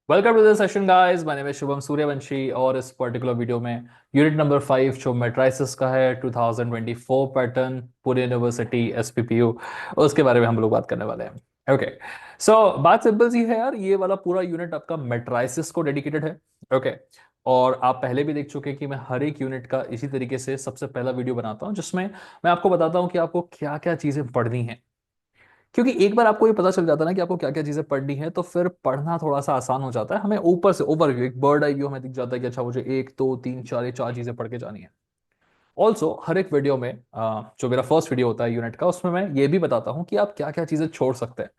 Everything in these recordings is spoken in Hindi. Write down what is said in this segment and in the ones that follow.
Welcome to this session guys, my name is Shubham Suryavanshi और इस पर्टिकुलर वीडियो में यूनिट नंबर 5 जो मैट्रिसेस का है 2024 पैटर्न पुणे यूनिवर्सिटी एसपीपीयू, उसके बारे में हम लोग बात करने वाले हैं। ओके, सो बात सिंपल सी है यार, ये वाला पूरा यूनिट आपका मैट्रिसेस को डेडिकेटेड है। ओके, और आप पहले भी देख चुके हैं कि मैं हर एक यूनिट का इसी तरीके से सबसे पहला वीडियो बनाता हूं जिसमें मैं आपको बताता हूं कि आपको क्या क्या चीजें पढ़नी है। क्योंकि एक बार आपको ये पता चल जाता है ना कि आपको क्या क्या चीजें पढ़नी है, तो फिर पढ़ना थोड़ा सा आसान हो जाता है। हमें ऊपर से ओवरव्यू, एक बर्ड आई व्यू हमें दिख जाता है कि अच्छा मुझे एक दो तीन चार, ये चार चीजें पढ़ के जानी है। ऑल्सो हर एक वीडियो में जो मेरा फर्स्ट वीडियो होता है यूनिट का, उसमें मैं ये भी बताता हूँ कि आप क्या क्या चीजें छोड़ सकते हैं।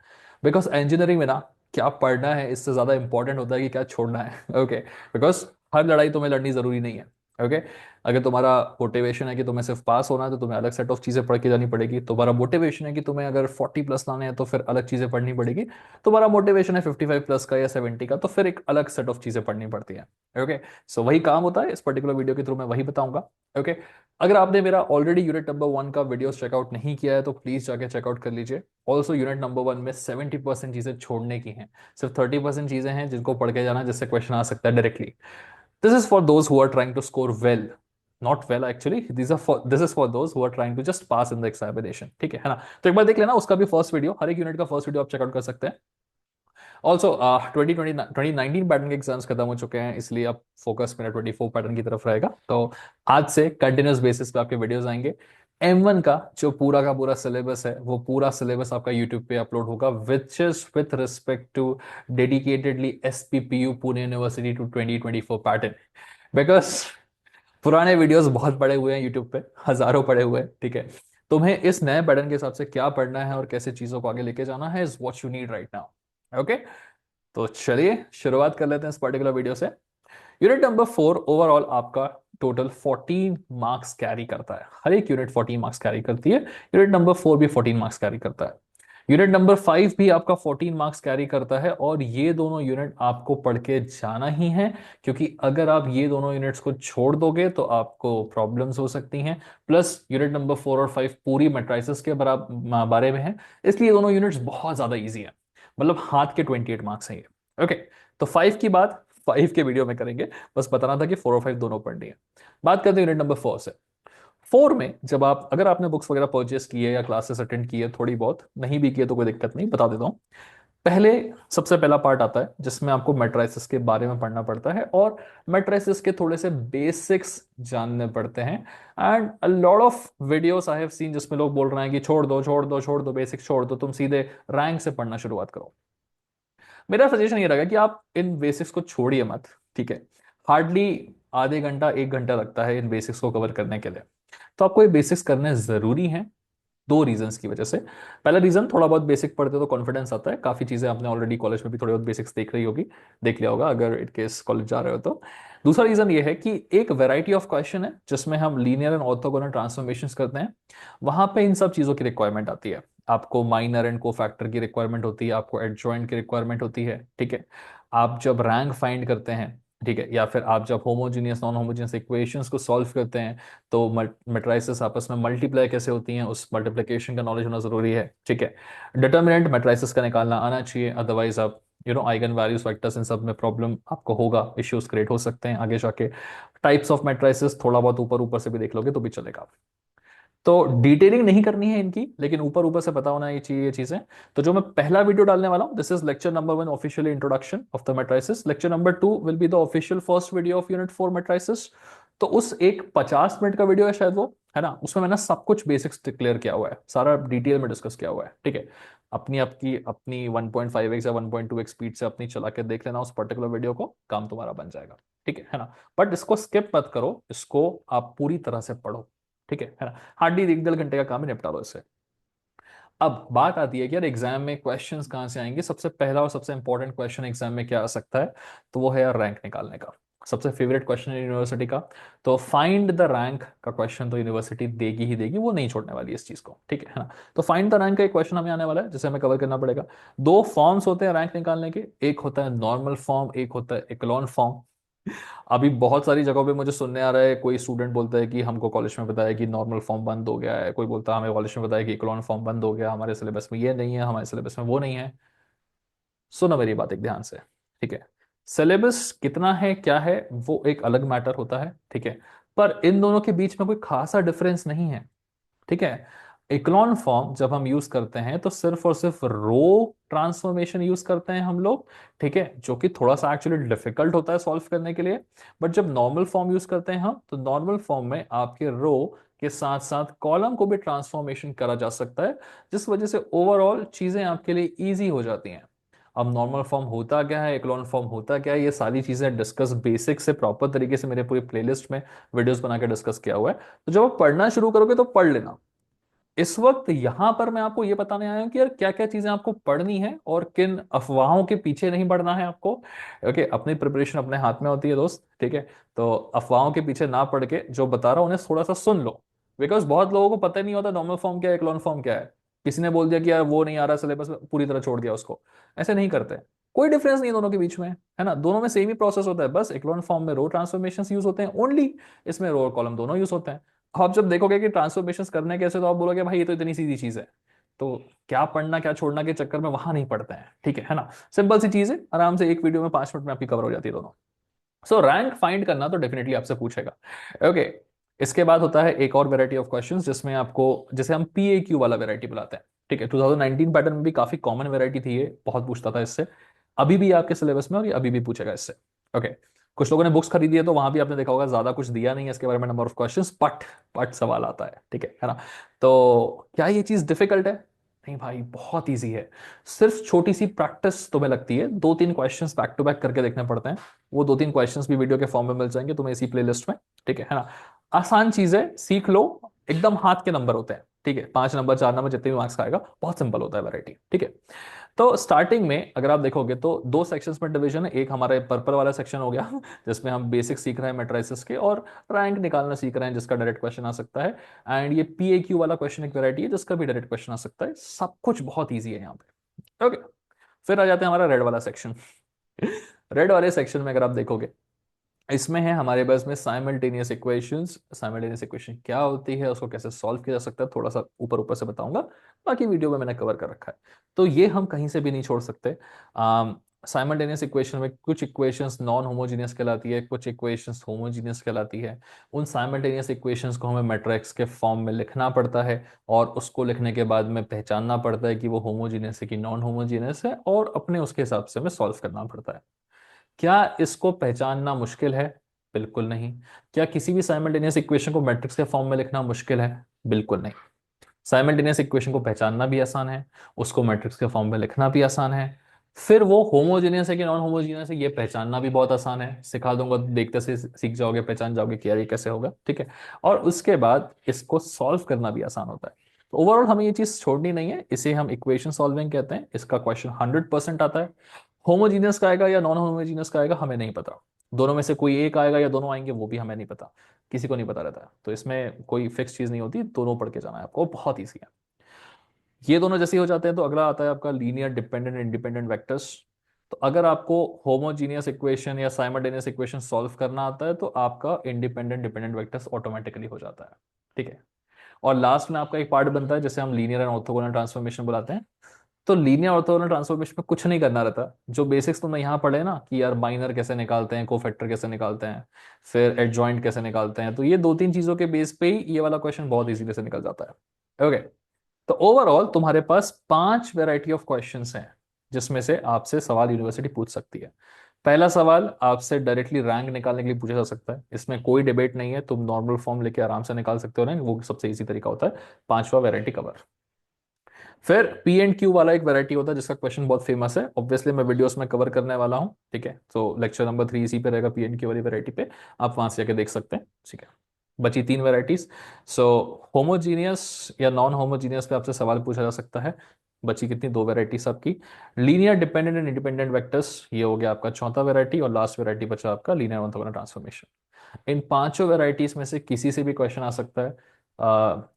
बिकॉज इंजीनियरिंग में ना, क्या पढ़ना है इससे ज्यादा इंपॉर्टेंट होता है कि क्या छोड़ना है। ओके, बिकॉज हर लड़ाई तुम्हें लड़नी जरूरी नहीं है। ओके, अगर तुम्हारा मोटिवेशन है कि तुम्हें सिर्फ पास होना है तो तुम्हें अलग सेट ऑफ चीजें पढ़ के जानी पड़ेगी। तुम्हारा मोटिवेशन है कि तुम्हें अगर 40+ लाने हैं तो फिर अलग चीजें पढ़नी पड़ेगी। तुम्हारा मोटिवेशन है 55+ का या 70 का, तो फिर एक अलग सेट ऑफ चीजें पढ़नी पड़ती है। ओके, सो वही काम होता है इस पर्टिकुलर वीडियो के थ्रू, मैं वही बताऊंगा। ओके, अगर आपने मेरा ऑलरेडी यूनिट नंबर 1 का वीडियो चेकआउट नहीं किया है तो प्लीज जाके चेकआउट कर लीजिए। ऑल्सो यूनिट नंबर 1 में 70% चीजें छोड़ने की हैं, सिर्फ 30% चीजें हैं जिनको पढ़ के जाना, जिससे क्वेश्चन आ सकता है directly. This is for those who are trying to score well, not well actually, this is for those who are trying to just pass in the examination. ठीक है ना? तो एक बार देख लेना उसका भी फर्स्ट वीडियो, हर एक यूनिट का फर्स्ट वीडियो आप चेकआउट कर सकते हैं। ऑल्सो 2019 पैटर्न के एग्जाम्स खत्म हो चुके हैं, इसलिए अब फोकस मेरा 24 पैटर्न की तरफ रहेगा। तो आज से कंटिन्यूस बेसिस पे आपके वीडियोस आएंगे। M1 का जो पूरा का पूरा सिलेबस है, वो पूरा सिलेबस आपका यूट्यूब पे अपलोड होगा, which is with respect to dedicatedly SPPU Pune university to 2024 pattern. Because पुराने वीडियोस बहुत पड़े हुए हैं यूट्यूब पे, हजारों पड़े हुए हैं। ठीक है, तुम्हें इस नए पैटर्न के हिसाब से क्या पढ़ना है और कैसे चीजों को आगे लेके जाना है is what you need right now. Okay, तो चलिए शुरुआत कर लेते हैं इस पर्टिकुलर वीडियो से। यूनिट नंबर 4 ओवरऑल आपका टोटल 14 मार्क्स कैरी करता है। हर एक यूनिट 14 मार्क्स कैरी करती है, यूनिट नंबर 4 भी 14 मार्क्स कैरी करता है। यूनिट नंबर 5 भी आपका 14 मार्क्स कैरी करता है, और ये दोनों यूनिट आपको पढ़ के जाना ही है। क्योंकि अगर आप ये दोनों यूनिट्स को छोड़ दोगे तो आपको प्रॉब्लम्स हो सकती हैं। प्लस यूनिट नंबर 4 और 5 पूरी मैट्रिसेस के बारे में है, इसलिए ये दोनों यूनिट्स बहुत ज्यादा ईजी है। मतलब हाथ के 28 मार्क्स हैं ये। ओके, तो 5 की बात 5 के वीडियो में करेंगे, बस बताना था कि 4 और 5 दोनों पढ़नी है। बात करते हैं यूनिट नंबर 4 से। 4 में जब आप, अगर आपने बुक्स वगैरह परचेस की है या क्लासेस अटेंड की है, थोड़ी बहुत नहीं भी की है तो कोई दिक्कत नहीं, बता देता हूँ। पहले सबसे पहला पार्ट आता है जिसमें आपको मैट्रिसेस के बारे में पढ़ना पड़ता है, और मैट्रिसेस के थोड़े से बेसिक्स जानने पड़ते हैं। And a lot of videos I have seen जिसमें लोग बोल रहे हैं कि छोड़ दो छोड़ दो छोड़ दो, बेसिक्स छोड़ दो, तुम सीधे रैंक से पढ़ना शुरुआत करो। मेरा सजेशन ये रहेगा कि आप इन बेसिक्स को छोड़िए मत। ठीक है, हार्डली आधे घंटा 1 घंटा लगता है इन बेसिक्स को कवर करने के लिए, तो आपको ये बेसिक्स करने जरूरी हैं। दो रीजंस की वजह से। पहला रीजन, थोड़ा बहुत बेसिक पढ़ते तो कॉन्फिडेंस आता है, काफी चीजें आपने ऑलरेडी कॉलेज में भी थोड़ी बहुत बेसिक्स देख रही होगी, देख लिया होगा अगर इन केस कॉलेज जा रहे हो तो। दूसरा रीजन ये है कि एक वैरायटी ऑफ क्वेश्चन है जिसमें हम लीनियर एंड ऑर्थोगोनल ट्रांसफॉर्मेशंस करते हैं, वहां पे इन सब चीजों की रिक्वायरमेंट आती है। आपको माइनर एंड कोफैक्टर की रिक्वायरमेंट होती है, आपको एडजॉइंट की रिक्वायरमेंट होती है। ठीक है, आप जब रैंक फाइंड करते हैं, ठीक है, या फिर आप जब होमोजीनियस नॉन होमोजीनियस इक्वेशंस को सॉल्व करते हैं, तो मैट्रिसेस आपस में मल्टीप्लाई कैसे होती हैं, उस मल्टीप्लिकेशन का नॉलेज होना जरूरी है। ठीक है, डिटर्मिनेंट मैट्रिसेस का निकालना आना चाहिए, अदरवाइज आप आइगन वैल्यूज वेक्टर्स इन सब में प्रॉब्लम आपको होगा, इश्यूज क्रिएट हो सकते हैं आगे जाके। टाइप्स ऑफ मैट्रिसेस थोड़ा बहुत ऊपर ऊपर से भी देख लोगे तो भी चलेगा। तो डिटेलिंग नहीं करनी है इनकी, लेकिन ऊपर ऊपर से पता होना ये चाहिए ये चीजें। तो जो मैं पहला वीडियो डालने वाला हूं, this is lecture number 1 official introduction of the matrices. Lecture number 2 will be the official first video of unit 4 matrices. तो उस एक 50 मिनट का वीडियो है शायद वो, है ना, उसमें मैंने सब कुछ बेसिक्स क्लियर किया हुआ है, सारा डिटेल में डिस्कस किया हुआ है। ठीक है, अपनी आपकी अपनी 1.5x या 1.2x स्पीड से अपनी चला के देख लेना उस पर्टिकुलर वीडियो को, काम तुम्हारा बन जाएगा। ठीक है ना? बट इसको स्किप मत करो, इसको आप पूरी तरह से पढ़ो। ठीक है ना? हार्डली 1 1.5 घंटे का काम ही निपटा लो इससे। अब बात आती है कि यार एग्जाम में क्वेश्चंस कहाँ से आएंगे। सबसे पहला और सबसे इंपॉर्टेंट क्वेश्चन एग्जाम में क्या आ सकता है, तो वो है यार रैंक निकालने का। सबसे फेवरेट क्वेश्चन है यूनिवर्सिटी का। तो फाइंड द रैंक का क्वेश्चन तो यूनिवर्सिटी देगी ही देगी, वो नहीं छोड़ने वाली इस चीज को। ठीक है ना? तो फाइंड द रैंक का एक क्वेश्चन हमें आने वाला है जिसे हमें कवर करना पड़ेगा। दो फॉर्म्स होते हैं रैंक निकालने के, एक होता है नॉर्मल फॉर्म, एक होता है इक्लोन फॉर्म। अभी बहुत सारी जगहों पे मुझे सुनने आ रहा है, कोई स्टूडेंट बोलता है कि हमको कॉलेज में बताया कि नॉर्मल फॉर्म बंद हो गया है, कोई बोलता है हमें कॉलेज में बताया कि इकोलॉन फॉर्म बंद हो गया, हमारे सिलेबस में ये नहीं है, हमारे सिलेबस में वो नहीं है। सुनो मेरी बात एक ध्यान से। ठीक है, सिलेबस कितना है क्या है वो एक अलग मैटर होता है, ठीक है, पर इन दोनों के बीच में कोई खासा डिफरेंस नहीं है, ठीक है। इक्लॉन फॉर्म जब हम यूज करते हैं तो सिर्फ और सिर्फ रो ट्रांसफॉर्मेशन यूज करते हैं हम लोग, ठीक है, जो कि थोड़ा सा एक्चुअली डिफिकल्ट होता है सॉल्व करने के लिए। बट जब नॉर्मल फॉर्म यूज करते हैं हम, तो नॉर्मल फॉर्म में आपके रो के साथ साथ कॉलम को भी ट्रांसफॉर्मेशन करा जा सकता है, जिस वजह से ओवरऑल चीजें आपके लिए इजी हो जाती हैं। अब नॉर्मल फॉर्म होता क्या है, इक्लॉन फॉर्म होता क्या है, ये सारी चीजें डिस्कस बेसिक से प्रॉपर तरीके से मेरे पूरी प्लेलिस्ट में वीडियोस बना के डिस्कस किया हुआ है। तो जब आप पढ़ना शुरू करोगे तो पढ़ लेना। इस वक्त यहां पर मैं आपको ये बताने आया हूं कि यार क्या क्या चीजें आपको पढ़नी है और किन अफवाहों के पीछे नहीं पढ़ना है आपको। ओके, अपनी प्रिपरेशन अपने हाथ में होती है दोस्त, ठीक है। तो अफवाहों के पीछे ना पढ़ के जो बता रहा हूं उन्हें थोड़ा सा सुन लो, बिकॉज बहुत लोगों को पता ही नहीं होता नॉर्मल फॉर्म क्या है, इक्लॉन फॉर्म क्या है। किसी ने बोल दिया कि यार वो नहीं आ रहा सिलेबस में, पूरी तरह छोड़ दिया उसको। ऐसे नहीं करते। कोई डिफरेंस नहीं है दोनों के बीच में, है ना, दोनों में सेम ही प्रोसेस होता है, बस इक्लॉन फॉर्म में रो ट्रांसफॉर्मेशन यूज होते हैं ओनली, इसमें रो और कॉलम दोनों यूज होते हैं। आप जब देखोगे कि ट्रांसफॉर्मेशन करने कैसे, तो आप बोलोगे भाई ये तो इतनी सीधी चीज है। तो क्या पढ़ना क्या छोड़ना के चक्कर में वहां नहीं पढ़ते हैं, ठीक है ना। सिंपल सी चीज है, आराम से एक वीडियो में 5 मिनट में आपकी कवर हो जाती है दोनों। सो रैंक फाइंड करना तो डेफिनेटली आपसे पूछेगा। ओके, इसके बाद होता है एक और वेराइटी ऑफ क्वेश्चंस जिसमें आपको, जैसे हम PAQ वाला वेराइटी बुलाते हैं, ठीक है। 2019 पैटर्न में भी काफी कॉमन वेराइटी थी ये, बहुत पूछता था इससे। अभी भी आपके सिलेबस में और ये अभी भी पूछेगा इससे। ओके, कुछ लोगों ने बुक्स खरीदी है तो वहां भी आपने देखा होगा ज्यादा कुछ दिया नहीं है इसके बारे में, नंबर ऑफ क्वेश्चंस पट पट सवाल आता है, ठीक है ना। तो क्या ये चीज डिफिकल्ट है? नहीं भाई, बहुत इजी है। सिर्फ छोटी सी प्रैक्टिस तुम्हें लगती है, 2-3 क्वेश्चंस बैक टू बैक करके देखने पड़ते हैं। वो 2-3 क्वेश्चंस भी वीडियो के फॉर्म में मिल जाएंगे तुम्हें इसी प्लेलिस्ट में, ठीक है ना। आसान चीज है, सीख लो। एकदम हाथ के नंबर होते हैं, ठीक है, 5 नंबर 4 नंबर जितने भी मार्क्स आएगा, बहुत सिंपल होता है वैरायटी, ठीक है। तो स्टार्टिंग में अगर आप देखोगे तो 2 सेक्शंस में डिवीजन है। एक हमारा पर्पल वाला सेक्शन हो गया जिसमें हम बेसिक सीख रहे हैं मैट्रिसेस के और रैंक निकालना सीख रहे हैं, जिसका डायरेक्ट क्वेश्चन आ सकता है। एंड ये PAQ वाला क्वेश्चन एक वैरायटी है जिसका भी डायरेक्ट क्वेश्चन आ सकता है। सब कुछ बहुत ईजी है यहाँ पे। ओके, फिर आ जाते हैं हमारा रेड वाला सेक्शन रेड वाले सेक्शन में अगर आप देखोगे, इसमें है हमारे पास में साइमल्टेनियस इक्वेशंस। साइमल्टेनियस इक्वेशन क्या होती है, उसको कैसे सॉल्व किया जा सकता है, थोड़ा सा ऊपर ऊपर से बताऊंगा, बाकी वीडियो में मैंने कवर कर रखा है। तो ये हम कहीं से भी नहीं छोड़ सकते। साइमल्टेनियस इक्वेशन में कुछ इक्वेशंस नॉन होमोजीनियस कहलाती है, कुछ इक्वेशंस होमोजीनियस कहलाती है। उन साइमल्टेनियस इक्वेशंस को हमें मैट्रिक्स के फॉर्म में लिखना पड़ता है, और उसको लिखने के बाद में पहचानना पड़ता है कि वो होमोजीनियस है कि नॉन होमोजीनियस है, और अपने उसके हिसाब से हमें सॉल्व करना पड़ता है। क्या इसको पहचानना मुश्किल है? बिल्कुल नहीं। क्या किसी भी साइमल्टेनियस इक्वेशन को मैट्रिक्स के फॉर्म में लिखना मुश्किल है? बिल्कुल नहीं। साइमल्टेनियस इक्वेशन को पहचानना भी आसान है, उसको मैट्रिक्स के फॉर्म में लिखना भी आसान है। फिर वो होमोजेनियस है कि नॉन होमोजेनियस है ये पहचानना भी बहुत आसान है। सिखा दूंगा तो देखते से सीख जाओगे, पहचान जाओगे कि यार ये कैसे होगा, ठीक है। और उसके बाद इसको सॉल्व करना भी आसान होता है। तो ओवरऑल हमें ये चीज छोड़नी नहीं है, इसे हम इक्वेशन सॉल्विंग कहते हैं। इसका क्वेश्चन 100% आता है। होमोजीनियस का आएगा या नॉन होमोजीनियस का आएगा हमें नहीं पता। दोनों में से कोई एक आएगा या दोनों आएंगे वो भी हमें नहीं पता, किसी को नहीं पता रहता है। तो इसमें कोई फिक्स चीज नहीं होती, दोनों पढ़ के जाना है आपको, बहुत ईजी है। ये दोनों जैसे ही हो जाते हैं तो अगला आता है आपका लीनियर डिपेंडेंट इंडिपेंडेंट वेक्टर्स। तो अगर आपको होमोजीनियस इक्वेशन या साइमल्टेनियस इक्वेशन सॉल्व करना आता है तो आपका इंडिपेंडेंट डिपेंडेंट वेक्टर्स ऑटोमेटिकली हो जाता है, ठीक है। और लास्ट में आपका एक पार्ट बनता है जिसे हम लीनियर एंड ऑर्थोगोनल ट्रांसफॉर्मेशन बुलाते हैं। तो लीनियर ऑर्थोगोनल ट्रांसफॉर्मेशन में कुछ नहीं करना रहता। जो बेसिक्स तुमने यहाँ पढ़े ना कि यार माइनर कैसे निकालते हैं, कोफैक्टर कैसे निकालते हैं, फिर एडजॉइंट कैसे निकालते हैं, तो ये 2-3 चीजों के बेस पे ही ये वाला क्वेश्चन बहुत इजीली से निकल जाता है। ओके, तो ओवरऑल तुम्हारे पास 5 वैरायटी ऑफ क्वेश्चंस हैं जिसमें से आपसे सवाल यूनिवर्सिटी पूछ सकती है। पहला सवाल आपसे डायरेक्टली रैंक निकालने के लिए पूछा जा सकता है, इसमें कोई डिबेट नहीं है, तुम नॉर्मल फॉर्म लेके आराम से निकाल सकते हो रैंक, वो सबसे इजी तरीका होता है। पांचवा वैरायटी कवर। फिर P&Q वाला एक वैरायटी होता है जिसका क्वेश्चन बहुत फेमस है, ऑब्वियसली मैं वीडियोस में कवर करने वाला हूँ, ठीक है। तो लेक्चर नंबर 3 इसी पे रहेगा, P&Q वाली वैरायटी पे, आप वहां से जाके देख सकते हैं, ठीक है। बची 3 वैरायटीज। सो होमोजीनियस या नॉन होमोजीनियस पे आपसे सवाल पूछा जा सकता है। बची कितनी, 2 वैरायटीज आपकी। Linear dependent and independent vectors, ये हो गया आपका चौथा वैरायटी, और लास्ट वैरायटी बचा आपका लीनियर ऑर्थोगोनल ट्रांसफॉर्मेशन। इन पांचों वैरायटीज में से किसी से भी क्वेश्चन आ सकता है।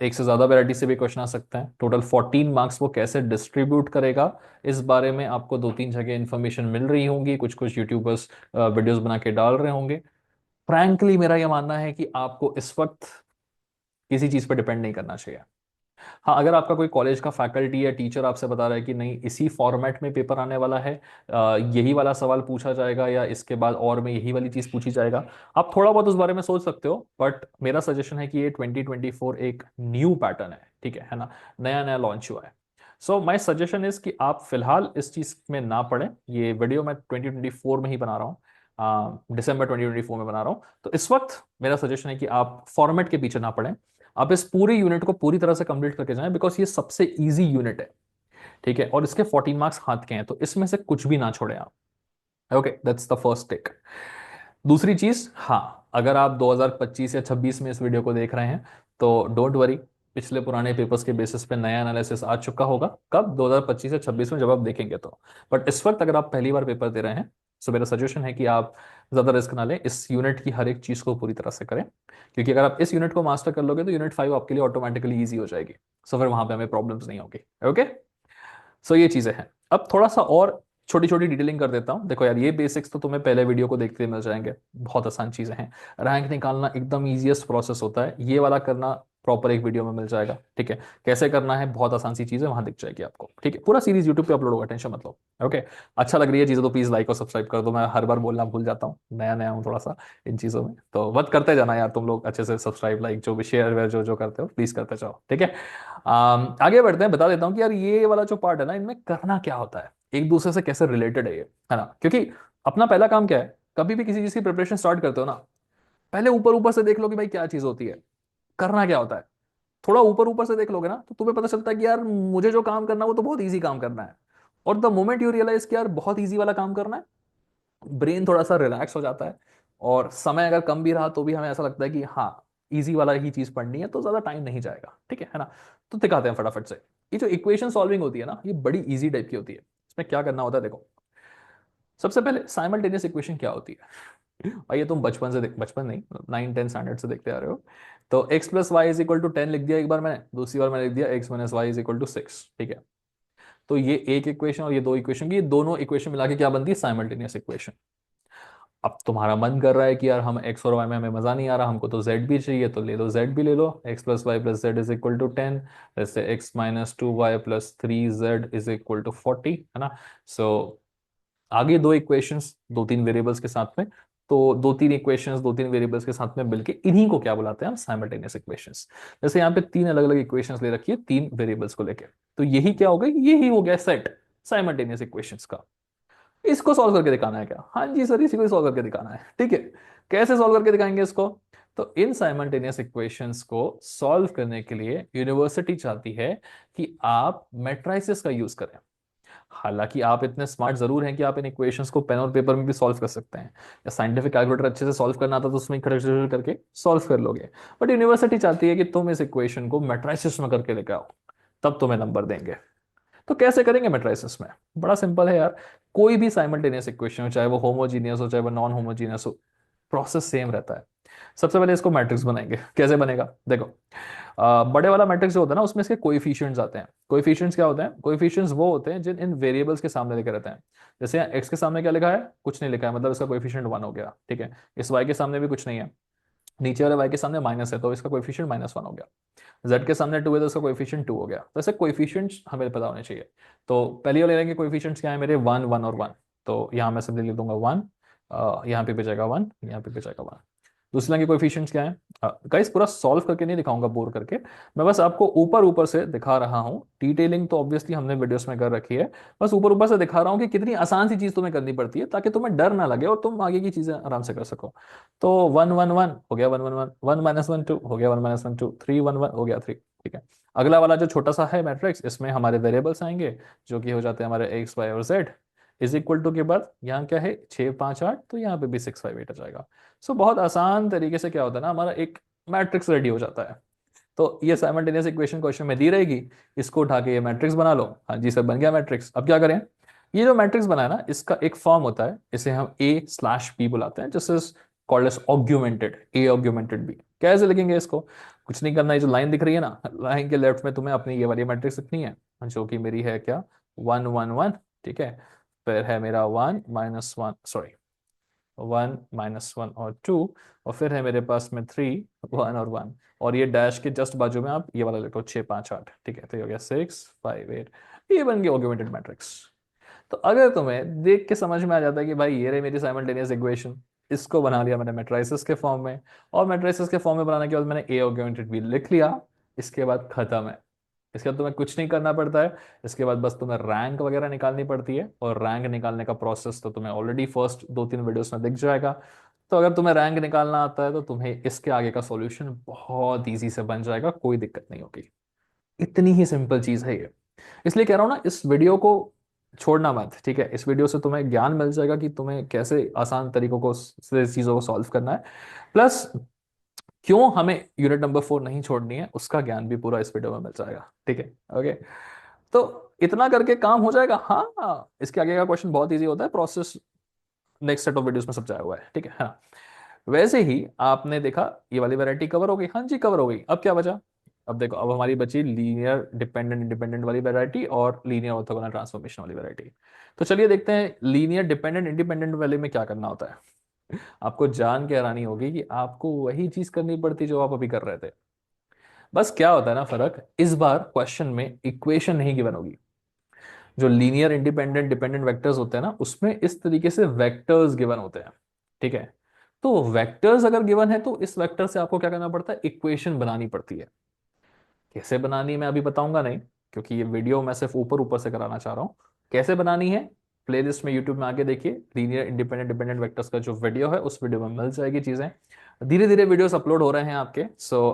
एक से ज्यादा वैरायटी से भी क्वेश्चन आ सकते हैं। टोटल 14 मार्क्स वो कैसे डिस्ट्रीब्यूट करेगा, इस बारे में आपको 2-3 जगह इंफॉर्मेशन मिल रही होंगी, कुछ कुछ यूट्यूबर्स वीडियोस बना के डाल रहे होंगे। फ्रैंकली मेरा यह मानना है कि आपको इस वक्त किसी चीज पर डिपेंड नहीं करना चाहिए। हाँ, अगर आपका कोई कॉलेज का फैकल्टी या टीचर आपसे बता रहा है कि नहीं इसी फॉर्मेट में पेपर आने वाला है, यही वाला सवाल पूछा जाएगा या इसके बाद और में यही वाली चीज पूछी जाएगा, आप थोड़ा बहुत उस बारे में सोच सकते हो। बट मेरा सजेशन है कि ये 2024 एक न्यू पैटर्न है, ठीक है ना, नया नया लॉन्च हुआ है। सो माई सजेशन इज कि आप फिलहाल इस चीज में ना पढ़ें। ये वीडियो मैं 2024 में ही बना रहा हूँ, दिसंबर 2024 में बना रहा हूँ, तो इस वक्त मेरा सजेशन है कि आप फॉर्मेट के पीछे ना पड़ें। आप इस पूरी यूनिट को पूरी तरह से कंप्लीट करके जाएं, बिकॉज ये सबसे इजी यूनिट है, ठीक है, और इसके 14 मार्क्स हाथ के हैं, तो इसमें से कुछ भी ना छोड़े आप। Okay, that's the first take. दूसरी चीज, हाँ, अगर आप 2025 या 26 में इस वीडियो को देख रहे हैं तो डोंट वरी, पिछले पुराने पेपर्स के बेसिस पे नया एनालिसिस आ चुका होगा, कब, 2025 या 26 में जब आप देखेंगे तो। बट इस वक्त अगर आप पहली बार पेपर दे रहे हैं, सो मेरा सजेशन है कि आप ज्यादा रिस्क ना लें, इस यूनिट की हर एक चीज को पूरी तरह से करें, क्योंकि अगर आप इस यूनिट को मास्टर कर लोगे तो यूनिट 5 आपके लिए ऑटोमेटिकली ईजी हो जाएगी। सो फिर वहां पे हमें प्रॉब्लम्स नहीं होगी। ओके, सो ये चीजें हैं। अब थोड़ा सा और छोटी छोटी डिटेलिंग कर देता हूँ। देखो यार, ये बेसिक्स तो तुम्हें पहले वीडियो को देखते मिल जाएंगे, बहुत आसान चीजें हैं। रैंक निकालना एकदम इजीएस्ट प्रोसेस होता है, ये वाला करना प्रॉपर एक वीडियो में मिल जाएगा, ठीक है। कैसे करना है, बहुत आसान सी चीजें वहां दिख जाएगी आपको, ठीक है। पूरा सीरीज यूट्यूब पे अपलोड होगा, टेंशन मत लो। ओके, अच्छा लग रही है चीजें तो प्लीज लाइक और सब्सक्राइब कर दो। मैं हर बार बोलना भूल जाता हूँ, नया नया हूँ थोड़ा सा इन चीजों में, तो मत करते जाना यार तुम लोग अच्छे से सब्सक्राइब, लाइक, जो भी शेयर वेयर जो जो करते हो प्लीज करते जाओ, ठीक है। आगे बढ़ते हैं, बता देता हूँ कि यार ये वाला जो पार्ट है ना, इनमें करना क्या होता है, एक दूसरे से कैसे रिलेटेड है ये, है ना। क्योंकि अपना पहला काम क्या है, कभी भी किसी चीज की प्रिपरेशन स्टार्ट करते हो ना, पहले ऊपर ऊपर से देख लो कि भाई क्या चीज होती है, करना क्या होता है। थोड़ा ऊपर ऊपर से देख लोगे ना तो तुम्हें पता चलता है कि यार मुझे जो काम करना है वो तो बहुत इजी काम करना है। और द मोमेंट यू रियलाइज कि यार बहुत इजी वाला काम करना है, ब्रेन थोड़ा सा रिलैक्स हो जाता है। और समय अगर कम भी रहा तो भी हमें ऐसा लगता है कि हाँ, इजी वाला ही चीज पढ़नी है तो ज्यादा टाइम नहीं जाएगा, ठीक है ना। तो दिखाते हैं फटाफट से। ये जो इक्वेशन सॉल्विंग होती है ना, ये बड़ी इजी टाइप की होती है। इसमें क्या करना होता है, देखो, सबसे पहले साइमल्टेनियस इक्वेशन क्या होती है और ये तुम बचपन से बचपन नहीं, 9 10 स्टैंडर्ड से देखते आ रहे हो। तो x plus y is equal to 10 लिख दिया एक बार मैंने, दूसरी बार मैंने लिख दिया x minus y is equal to 6, ठीक है। तो ये एक इक्वेशन और ये दो इक्वेशन की, ये दोनों इक्वेशन मिला के क्या बनती है, साइमल्टेनियस इक्वेशन। अब तुम्हारा मन कर रहा है कि यार हम एक्स और वाई में हमें मजा नहीं आ रहा, हमको तो जेड भी चाहिए, तो ले लो जेड भी ले लो। X plus Y plus Z is equal to 10, जैसे X minus 2 Y plus 3 Z is equal to 40, है ना। सो आगे दो इक्वेशंस, दो तीन वेरिएबल्स के साथ में, तो दो तीन इक्वेशंस दो तीन वेरिएबल्स के साथ में मिलके इन्हीं को क्या बुलाते हैं हम, साइमल्टेनियस इक्वेशंस। जैसे यहाँ पे तीन अलग अलग इक्वेशंस ले रखी है तीन वेरिएबल्स को लेके, तो यही क्या हो गया, यही हो गया सेट साइमल्टेनियस इक्वेशंस का। इसको सॉल्व करके दिखाना है क्या, हाँ जी सर, इसी को सॉल्व करके दिखाना है, ठीक है। कैसे सॉल्व करके दिखाएंगे इसको, तो इन साइमल्टेनियस इक्वेशंस को सॉल्व करने के लिए यूनिवर्सिटी चाहती है कि आप मैट्रिसेस का यूज करें। हालांकि आप इतने स्मार्ट जरूर हैं कि आप इन इक्वेशंस को पेन और पेपर में भी सॉल्व कर सकते हैं, या साइंटिफिक कैलकुलेटर अच्छे से सॉल्व करना आता तो उसमें खड़े करके सॉल्व कर लोगे। बट यूनिवर्सिटी चाहती है कि तुम इस इक्वेशन को मैट्रिसेस में करके लेके आओ, तब तुम्हें नंबर देंगे। तो कैसे करेंगे मैट्रिसेस में, बड़ा सिंपल है यार। कोई भी साइमल्टेनियस इक्वेशन हो, चाहे वो होमोजीनियस हो चाहे वो नॉन होमोजीनियस हो, प्रोसेस सेम रहता है। सबसे पहले इसको मैट्रिक्स बनाएंगे, कैसे बनेगा देखो। बड़े वाला मैट्रिक्स जो होता है ना, उसमें इसके कोएफिशिएंट्स आते हैं। कोएफिशिएंट्स क्या होते हैं, कोएफिशिएंट्स वो होते हैं जिन इन वेरिएबल्स के सामने लिखे रहते हैं। जैसे यहाँ एक्स के सामने क्या लिखा है, कुछ नहीं लिखा है, मतलब इसका कोएफिशिएंट 1 हो गया, ठीक है। इस वाई के सामने भी कुछ नहीं है, नीचे वाले वाई के सामने माइनस है तो इसका कोएफिशिएंट -1 हो गया। जेड के सामने 2 है तो इसका कोएफिशिएंट 2 हो गया। तो ऐसे कोएफिशिएंट्स हमें पता होने चाहिए। तो पहली वाले लेंगे कोएफिशिएंट्स क्या है मेरे, 1 1 और 1। तो यहाँ मैं सिंपली लिख दूंगा 1, यहाँ पे जाएगा 1, यहाँ पे जाएगा 1। दूसरे के कोएफिशिएंट्स क्या है, गाइस पूरा सॉल्व करके नहीं दिखाऊंगा बोर करके, मैं बस आपको ऊपर ऊपर से दिखा रहा हूँ। डिटेलिंग तो ऑब्वियसली हमने वीडियोस में कर रखी है, बस ऊपर ऊपर से दिखा रहा हूँ कि कितनी आसान सी चीज तुम्हें करनी पड़ती है, ताकि तुम्हें डर ना लगे और तुम आगे की चीजें आराम से कर सको। तो 1 1 1 हो गया, 1 1 1, 1 माइनस 1 2 हो गया, 1 माइनस 1 2, 3 1 1 हो गया 3, ठीक है। अगला वाला जो छोटा सा है मैट्रिक्स, इसमें हमारे वेरिएबल्स आएंगे जो कि हो जाते हैं हमारे एक्स वाई और जेड। इज इक्वल टू के बाद यहाँ क्या है, 6 5 8, तो यहाँ पे भी 6 5 8 आ जाएगा। सो बहुत आसान तरीके से क्या होता है ना, हमारा एक मैट्रिक्स रेडी हो जाता है। तो ये साइमल्टेनियस इक्वेशन क्वेश्चन में दी रहेगी, इसको उठा के ये मैट्रिक्स बना लो, हाँ जी सर बन गया मैट्रिक्स। अब क्या करें, ये जो मैट्रिक्स बना है ना, इसका एक फॉर्म होता है, इसे हम ए स्लैश बी बुलाते हैं, जिस is called as augmented, A augmented B. कैसे लिखेंगे इसको, कुछ नहीं करना, ये जो लाइन दिख रही है ना, लाइन के लेफ्ट में तुम्हें अपनी ये वाली मैट्रिक्स लिखनी है, जो कि मेरी है क्या, 1 1 1, ठीक है। फिर है मेरा 1 -1, सॉरी 1 -1 और 2, और फिर है मेरे पास में 3 1 और 1, और ये डैश के जस्ट बाजू में आप ये वाला लिखो 6 5 8, ठीक है, तो ये हो गया 6 5 8, ये बन गया ऑगमेंटेड मैट्रिक्स। तो अगर तुम्हें देख के समझ में आ जाता है कि भाई ये रही मेरी साइमल्टेनियस इक्वेशन, इसको बना लिया मैंने मैट्रिसेस के फॉर्म में, और मैट्रिसेस के फॉर्म में बनाने के बाद मैंने ए ऑगमेंटेड बी लिख लिया, इसके बाद खत्म है। इसके बाद तुम्हें कुछ नहीं करना पड़ता है। इसके बाद बस तुम्हें रैंक वगैरह निकालनी पड़ती है, और रैंक निकालने का प्रोसेस तो तुम्हें ऑलरेडी फर्स्ट 2 3 वीडियोस में दिख जाएगा। तो अगर तुम्हें रैंक निकालना आता है तो तुम्हें इसके आगे का सॉल्यूशन बहुत इजी से बन जाएगा, कोई दिक्कत नहीं होगी। इतनी ही सिंपल चीज है ये। इसलिए कह रहा हूं ना, इस वीडियो को छोड़ना मत, ठीक है। इस वीडियो से तुम्हें ज्ञान मिल जाएगा कि तुम्हें कैसे आसान तरीकों को से चीजों को सॉल्व करना है। प्लस क्यों हमें यूनिट नंबर 4 नहीं छोड़नी है, उसका ज्ञान भी पूरा इस वीडियो में मिल जाएगा, ठीक है। ओके, तो इतना करके काम हो जाएगा। हाँ, इसके आगे का क्वेश्चन बहुत इजी होता है, process next set of videos में समझाया हुआ है, ठीक है। हाँ, वैसे ही आपने देखा ये वाली वैरायटी कवर हो गई, हाँ जी कवर हो गई। अब क्या बचा? अब देखो, अब हमारी बची लीनियर डिपेंडेंट इंडिपेंडेंट वाली वैरायटी और लीनियर ऑर्थोगोनल ट्रांसफॉर्मेशन वाली वैरायटी। तो चलिए देखते हैं लीनियर डिपेंडेंट इंडिपेंडेंट वाले में क्या करना होता है। आपको जान के हैरानी होगी कि आपको वही चीज करनी पड़ती जो आप अभी कर रहे थे। बस क्या होता है ना फर्क, इस बार क्वेश्चन में इक्वेशन नहीं गिवन होगी। जो लीनियर इंडिपेंडेंट डिपेंडेंट वेक्टर्स होते हैं ना, उसमें इस तरीके से वेक्टर्स गिवन होते हैं, ठीक है। तो वेक्टर्स अगर गिवन है तो इस वेक्टर से आपको क्या करना पड़ता है, इक्वेशन बनानी पड़ती है। कैसे बनानी है मैं अभी बताऊंगा नहीं, क्योंकि ये वीडियो मैं सिर्फ ऊपर ऊपर से कराना चाह रहा हूं। कैसे बनानी है, प्लेलिस्ट में यूट्यूब में आके देखिए, लीनियर इंडिपेंडेंट डिपेंडेंट वेक्टर्स का जो वीडियो है उस वीडियो में मिल जाएगी चीजें। धीरे धीरे वीडियोस अपलोड हो रहे हैं आपके।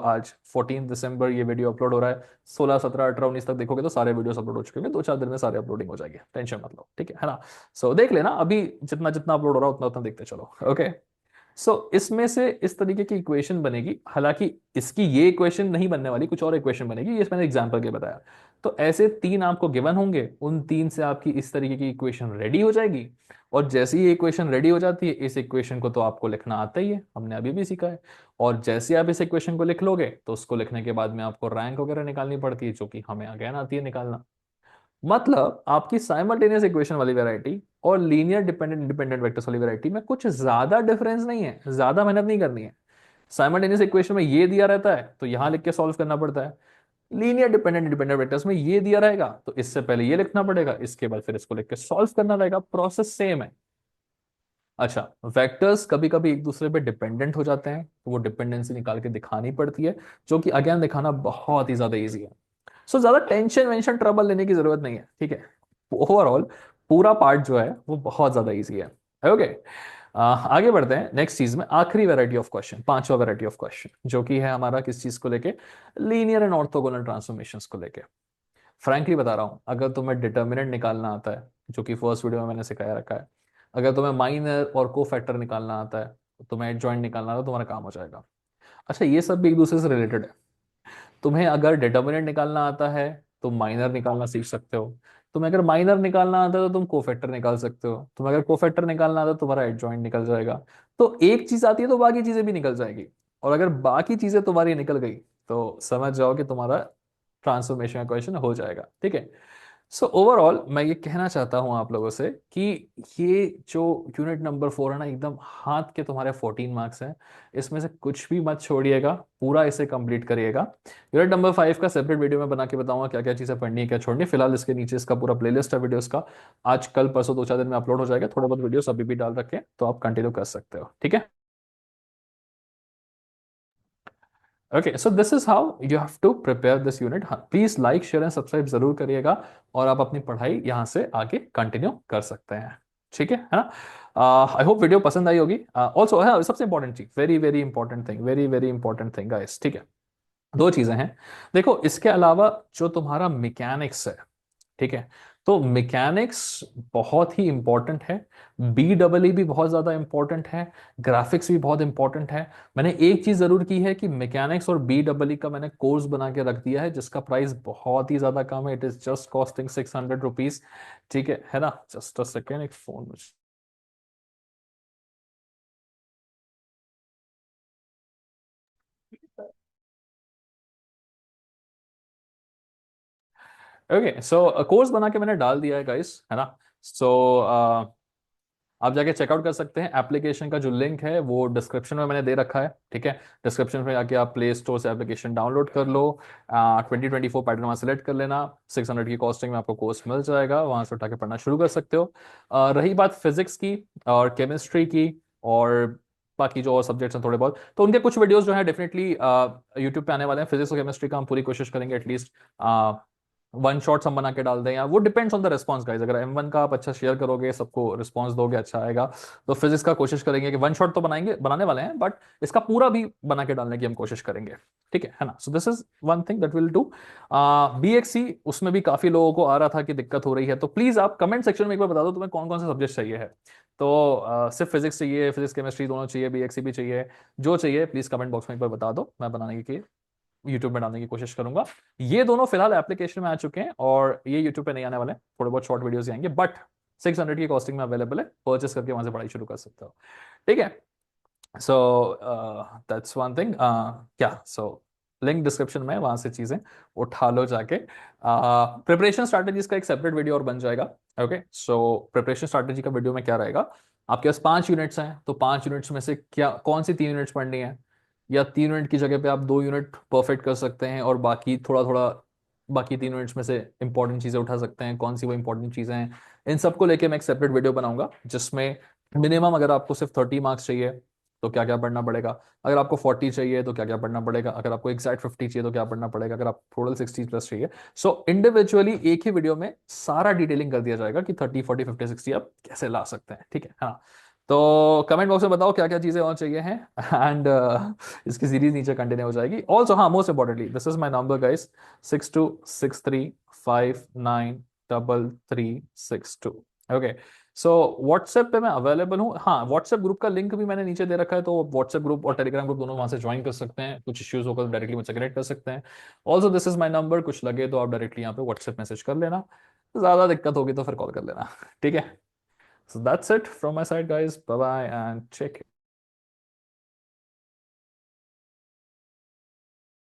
आज 14 दिसंबर ये वीडियो अपलोड हो रहा है। 16 17 18 19 तक देखोगे तो सारे वीडियोस अपलोड हो चुके होंगे, 2 4 दिन में सारे अपलोडिंग हो जाएगी, टेंशन मत लो, ठीक है ना। देख लेना, अभी जितना जितना अपलोड हो रहा है उतना उतना देखते चलो, ओके। इसमें से इस तरीके की इक्वेशन बनेगी। हालांकि इसकी ये इक्वेशन नहीं बनने वाली, कुछ और इक्वेशन बनेगी, ये मैंने एग्जांपल के बताया। तो ऐसे 3 आपको गिवन होंगे, उन 3 से आपकी इस तरीके की इक्वेशन रेडी हो जाएगी। और जैसे ही इक्वेशन रेडी हो जाती है, इस इक्वेशन को तो आपको लिखना आता ही है, हमने अभी भी सीखा है। और जैसे आप इस इक्वेशन को लिख लोगे तो उसको लिखने के बाद में आपको रैंक वगैरह निकालनी पड़ती है, जो कि हमें अगेन आती है निकालना। मतलब आपकी साइमल्टेनियस इक्वेशन वाली वैरायटी और लीनियर डिपेंडेंट इंडिपेंडेंट वेक्टर्स वाली वैरायटी में कुछ ज्यादा डिफरेंस नहीं है, ज्यादा मेहनत नहीं करनी है। साइमल्टेनियस इक्वेशन में ये दिया रहता है तो यहां लिख के सॉल्व करना पड़ता है। लीनियर डिपेंडेंट इंडिपेंडेंट वेक्टर्स में ये दिया रहेगा तो इससे पहले ये लिखना पड़ेगा, इसके बाद फिर इसको लिख के सॉल्व करना रहेगा, प्रोसेस सेम है। अच्छा, वेक्टर्स कभी कभी एक दूसरे पे डिपेंडेंट हो जाते हैं, तो वो डिपेंडेंसी निकाल के दिखानी पड़ती है, जो कि अगेन दिखाना बहुत ही ज्यादा इजी है। ज्यादा टेंशन वेंशन ट्रबल लेने की जरूरत नहीं है, ठीक है। ओवरऑल पूरा पार्ट जो है वो बहुत ज्यादा इजी है, ओके। आगे बढ़ते हैं नेक्स्ट चीज में, आखिरी वैरायटी ऑफ क्वेश्चन, पांचवा वैरायटी ऑफ क्वेश्चन, जो कि है हमारा किस चीज को लेके, लीनियर एंड ऑर्थोगोनल ट्रांसफॉर्मेशंस को लेके। फ्रैंकली बता रहा हूं, अगर तुम्हें डिटर्मिनेंट निकालना आता है, जो कि फर्स्ट वीडियो में मैंने सिखाया रखा है, अगर तुम्हें माइनर और कोफैक्टर निकालना आता है, तो तुम्हें एडजॉइंट निकालना आता है, तुम्हारा काम हो जाएगा। अच्छा, ये सब भी एक दूसरे से रिलेटेड है। तुम्हें अगर डिटर्मिनेंट निकालना आता है तो माइनर निकालना सीख सकते हो। तुम्हें अगर माइनर निकालना आता है तो तुम कोफैक्टर निकाल सकते हो। तुम्हें अगर कोफैक्टर निकालना आता है तो तुम्हारा एडजॉइंट निकल जाएगा। तो एक चीज आती है तो बाकी चीजें भी निकल जाएगी। और अगर बाकी चीजें तुम्हारी निकल गई तो समझ जाओ कि तुम्हारा ट्रांसफॉर्मेशन का क्वेश्चन हो जाएगा, ठीक है। ओवरऑल मैं ये कहना चाहता हूं आप लोगों से कि ये जो यूनिट नंबर 4 है ना, एकदम हाथ के तुम्हारे 14 मार्क्स हैं। इसमें से कुछ भी मत छोड़िएगा, पूरा इसे कंप्लीट करिएगा। यूनिट नंबर 5 का सेपरेट वीडियो में बना के बताऊंगा क्या क्या चीजें पढ़नी है, क्या छोड़नी है। फिलहाल इसके नीचे इसका पूरा प्लेलिस्ट है वीडियोस का, आज कल परसों 2 4 दिन में अपलोड हो जाएगा। थोड़े बहुत वीडियोस अभी भी डाल रखे हैं तो आप कंटिन्यू कर सकते हो, ठीक है। Okay, so this is how you have to prepare this unit. हाँ, please like share and subscribe जरूर करिएगा, और आप अपनी पढ़ाई यहाँ से आगे कंटिन्यू कर सकते हैं, ठीक है ना। आई होप वीडियो पसंद आई होगी। ऑल्सो हाँ, सबसे इंपॉर्टेंट चीज, very very important thing, very very important thing guys, ठीक है। 2 चीजें हैं। देखो, इसके अलावा जो तुम्हारा मैकेनिक्स है, ठीक है, तो मैकेनिक्स बहुत ही इंपॉर्टेंट है। बी डबल ई भी बहुत ज्यादा इंपॉर्टेंट है। ग्राफिक्स भी बहुत इंपॉर्टेंट है। मैंने एक चीज जरूर की है कि मैकेनिक्स और बी डबल ई का मैंने कोर्स बना के रख दिया है, जिसका प्राइस बहुत ही ज्यादा कम है। It is just costing 600 rupees, ठीक है ना। जस्ट अ सेकेंड, एक फोन। ओके, कोर्स बना के मैंने डाल दिया है गाइस, है ना। सो आप जाके चेकआउट कर सकते हैं। एप्लीकेशन का जो लिंक है वो डिस्क्रिप्शन में मैंने दे रखा है, ठीक है। डिस्क्रिप्शन में जाके आप प्ले स्टोर से एप्लीकेशन डाउनलोड कर लो, 2024 पैटर्न वहाँ सेलेक्ट कर लेना, 600 की कॉस्टिंग में आपको कोर्स मिल जाएगा, वहाँ से उठा के पढ़ना शुरू कर सकते हो। रही बात फिजिक्स की और केमिस्ट्री की और बाकी जो और सब्जेक्ट्स हैं थोड़े बहुत, तो उनके कुछ वीडियोस जो है डेफिनेटली यूट्यूब पे आने वाले हैं। फिजिक्स और केमिस्ट्री का हम पूरी कोशिश करेंगे एटलीस्ट वन शॉट्स हम बना के डाल दें, या वो depends on the response guys. अगर M1 का आप अच्छा शेयर करोगे, सबको रिस्पॉन्स दोगे, अच्छा आएगा, तो फिजिक्स का कोशिश करेंगे कि वन शॉट तो बनाएंगे, बनाने वाले हैं, बट इसका पूरा भी बना के डालने की हम कोशिश करेंगे, ठीक है ना। सो this is one thing that will do. BXC उसमें भी काफी लोगों को आ रहा था कि दिक्कत हो रही है, तो प्लीज आप कमेंट सेक्शन में एक बार बता दो तुम्हें कौन कौन से सब्जेक्ट चाहिए है। तो सिर्फ फिजिक्स चाहिए, फिजिक्स केमिस्ट्री दोनों चाहिए, BXC भी चाहिए, जो चाहिए प्लीज कमेंट बॉक्स में एक बार बता दो, मैं बनाने की यूट्यूब में डालने की कोशिश करूंगा। ये दोनों फिलहाल एप्लीकेशन में आ चुके हैं और ये यूट्यूब पे नहीं आने वाले हैं, थोड़े बहुत शॉर्ट वीडियोस आएंगे, बट 600 की कॉस्टिंग में अवेलेबल है, परचेस करके वहां से पढ़ाई शुरू कर सकते हो, ठीक है। So that's one thing. क्या सो लिंक डिस्क्रिप्शन में, वहां से चीजें उठा लो जाके। प्रिपरेशन स्ट्रैटेजीज का एक सेपरेट वीडियो और बन जाएगा। ओके, सो प्रिपरेशन स्ट्रैटेजी का वीडियो में क्या रहेगा, आपके पास 5 यूनिट्स हैं, तो 5 यूनिट्स में से क्या कौन सी 3 यूनिट्स पढ़नी है, या 3 यूनिट की जगह पे आप 2 यूनिट परफेक्ट कर सकते हैं और बाकी थोड़ा थोड़ा बाकी 3 यूनिट्स में से इंपॉर्टेंट चीजें उठा सकते हैं, कौन सी वो इंपॉर्टेंट चीजें हैं, इन सबको लेके मैं एक सेपरेट वीडियो बनाऊंगा, जिसमें मिनिमम अगर आपको सिर्फ 30 मार्क्स चाहिए तो क्या क्या पढ़ना पड़ेगा, अगर आपको 40 चाहिए तो क्या क्या पढ़ना पड़ेगा, अगर आपको एग्जैक्ट 50 चाहिए तो क्या पढ़ना पड़ेगा, अगर आप टोटल 60 प्लस चाहिए। सो इंडिविजुअली एक ही वीडियो में सारा डिटेलिंग कर दिया जाएगा कि 30 40 50 60 आप कैसे ला सकते हैं, ठीक है हाँ। तो कमेंट बॉक्स में बताओ क्या क्या चीजें और चाहिए हैं, एंड इसकी सीरीज नीचे कंटिन्यू हो जाएगी। ऑल्सो हाँ, most importantly this is my number guys, 6263593362। Okay, so WhatsApp पे मैं अवेलेबल हूँ, हाँ व्हाट्सएप ग्रुप का लिंक भी मैंने नीचे दे रखा है, तो व्हाट्सएप ग्रुप और टेलीग्राम ग्रुप दोनों वहां से ज्वाइन कर सकते हैं, कुछ इश्यूज होकर डायरेक्टली मुझसे कनेक्ट कर सकते हैं। Also this is my number, कुछ लगे तो आप डायरेक्टली यहाँ पे व्हाट्सएप मैसेज कर लेना, ज्यादा दिक्कत होगी तो फिर कॉल कर लेना, ठीक है। So that's it from my side guys, bye bye and check